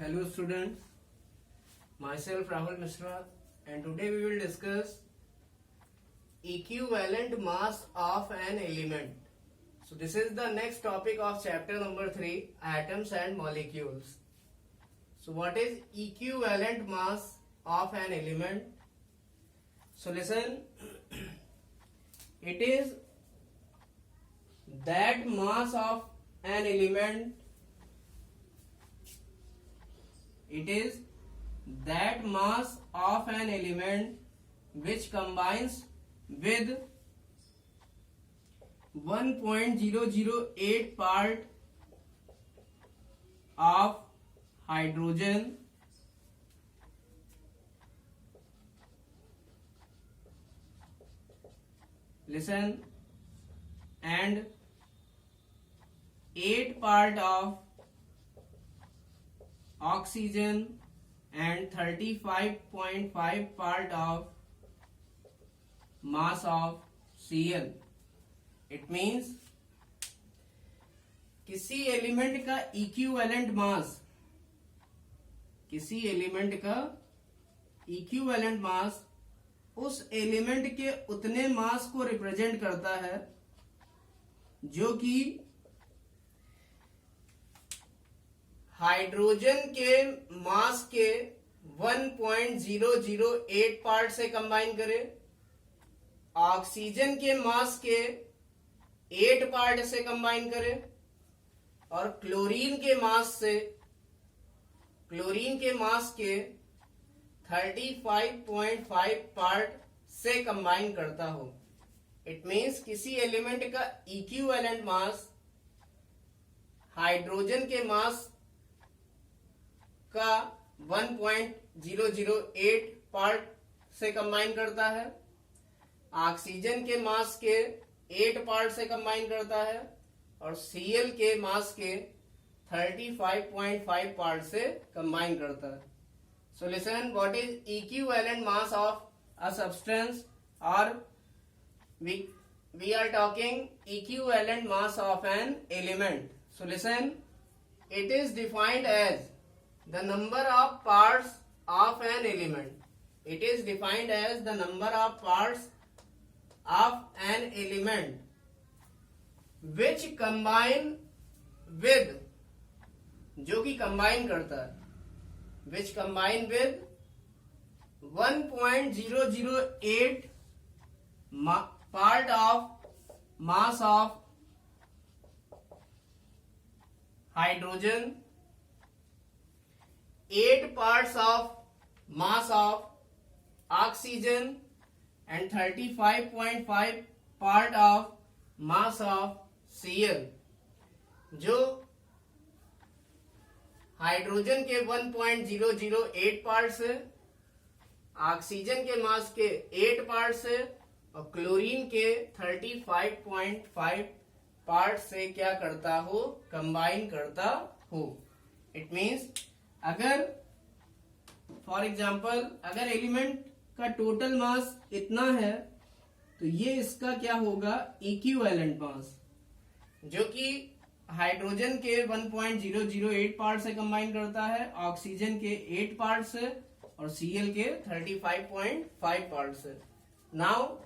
Hello students, myself Rahul Mishra and today we will discuss equivalent mass of an element. So this is the next topic of chapter number 3, atoms and molecules. So what is equivalent mass of an element? So listen, it is that mass of an element. It is that mass of an element which combines with 1.008 part of hydrogen listen and 8 part of oxygen and 35.5 part of mass of Cl. It means किसी element का equivalent मास, किसी element का equivalent मास उस element के उतने मास को represent करता है जो कि हाइड्रोजन के मास के 1.008 पार्ट से कंबाइन करे, ऑक्सीजन के मास के 8 पार्ट से कंबाइन करे और क्लोरीन के मास के 35.5 पार्ट से कंबाइन करता हो. इट मीन्स किसी एलिमेंट का इक्विवेलेंट मास हाइड्रोजन के मास का 1.008 पार्ट से कंबाइन करता है, ऑक्सीजन के मास के 8 पार्ट से कंबाइन करता है और Cl के मास के 35.5 पार्ट से कंबाइन करता है. So listen, what is equivalent mass of a substance और we are talking equivalent mass of an element. So listen, it is defined as the number of parts of an element. It is defined as the number of parts of an element which combine with, जो कि combine करता है, which combine with 1.008 part of mass of hydrogen, 8 parts of mass of oxygen and 35.5 part of mass of Cl. जो hydrogen के 1.008 part से, oxygen के मास के 8 part से और क्लोरीन के 35.5 पार्ट से क्या करता हो, कंबाइन करता हो. इट मीन्स अगर फॉर एग्जाम्पल अगर एलिमेंट का टोटल मास इतना है तो ये इसका क्या होगा, इक्विवेलेंट मास, जो कि हाइड्रोजन के 1.008 पार्ट से कंबाइन करता है, ऑक्सीजन के 8 पार्ट से और Cl के 35.5 पार्ट से. Now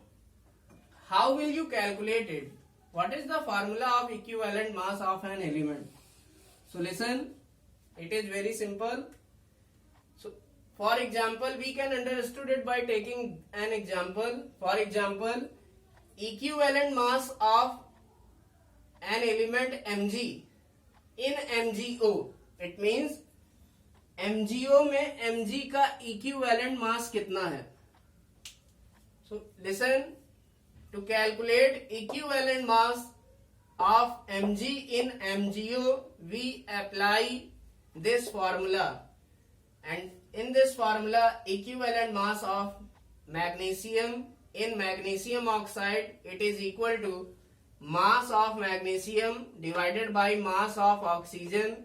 how will you calculate it? What is the formula of equivalent mass of an element? So listen, it is very simple. So for example we can understood it by taking an example. For example, equivalent mass of an element Mg in MgO. It means MgO में Mg का equivalent mass कितना है? So listen, to calculate equivalent mass of Mg in MgO we apply this formula, and in this formula equivalent mass of magnesium in magnesium oxide, it is equal to mass of magnesium divided by mass of oxygen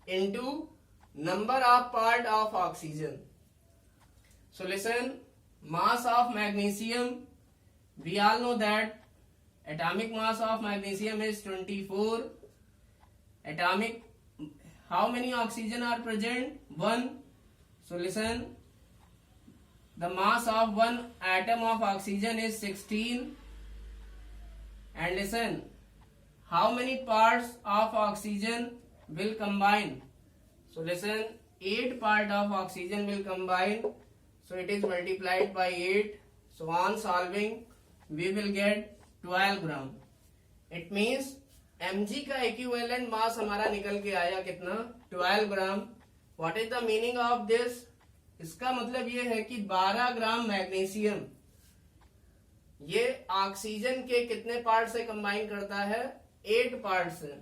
into number of part of oxygen. So listen, mass of magnesium, we all know that atomic mass of magnesium is 24, atomic how many oxygen are present? 1. So listen, the mass of one atom of oxygen is 16. And listen, how many parts of oxygen will combine? So listen, 8 parts of oxygen will combine. So it is multiplied by 8. So on solving, we will get 12 gram. It means mg का equivalent mass हमारा निकल के आया कितना? 12 gram. What is the meaning of this? इसका मतलब ये है कि 12 ग्राम मैग्नीशियम ये ऑक्सीजन के कितने पार्ट से कंबाइन करता है? 8 पार्ट से.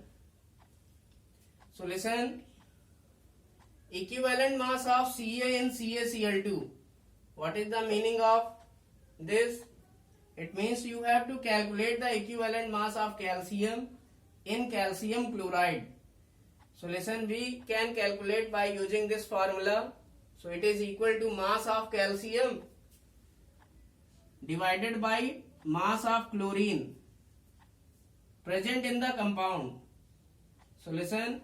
So listen, equivalent mass of Ca in CaCl2. What is the meaning of this? It means you have to calculate the equivalent mass of calcium in calcium chloride. So listen, we can calculate by using this formula. So it is equal to mass of calcium divided by mass of chlorine present in the compound. So listen,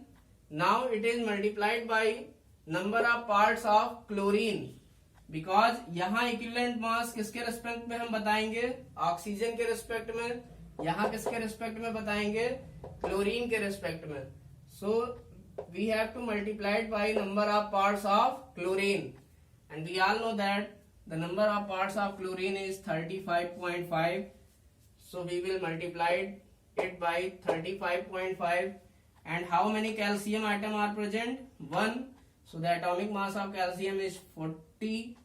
now it is multiplied by number of parts of chlorine. Because यहाँ equivalent mass किसके respect में हम बताएंगे? Oxygen के respect में. यहाँ किसके respect में बताएंगे? क्लोरीन के रेस्पेक्ट में. So we have to multiplied by number of parts of chlorine, and we all know that the number of parts of chlorine is 35.5. So we will multiplied it by 35.5. and how many calcium atom are present? 1. So the atomic mass of calcium is 40.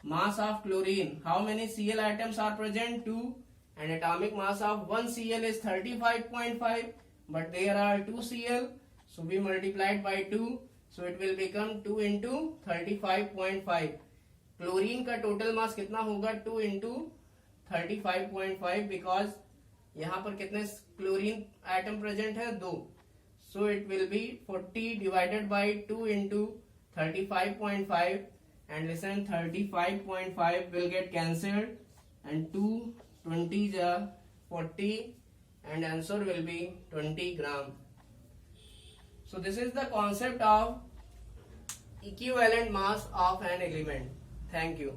Mass of chlorine, how many Cl atoms are present? 2. And atomic mass of 1 Cl is 35.5, but there are 2 Cl, so we multiplied by 2, so it will become 2 into 35.5. Chlorine का total mass कितना होगा? 2 into 35.5, because यहाँ पर कितने chlorine atom present है? 2. So it will be 40 divided by 2 into 35.5, and listen, 35.5 will get cancelled, and 2 20s are 40, and answer will be 20 gram. So this is the concept of equivalent mass of an element. Thank you.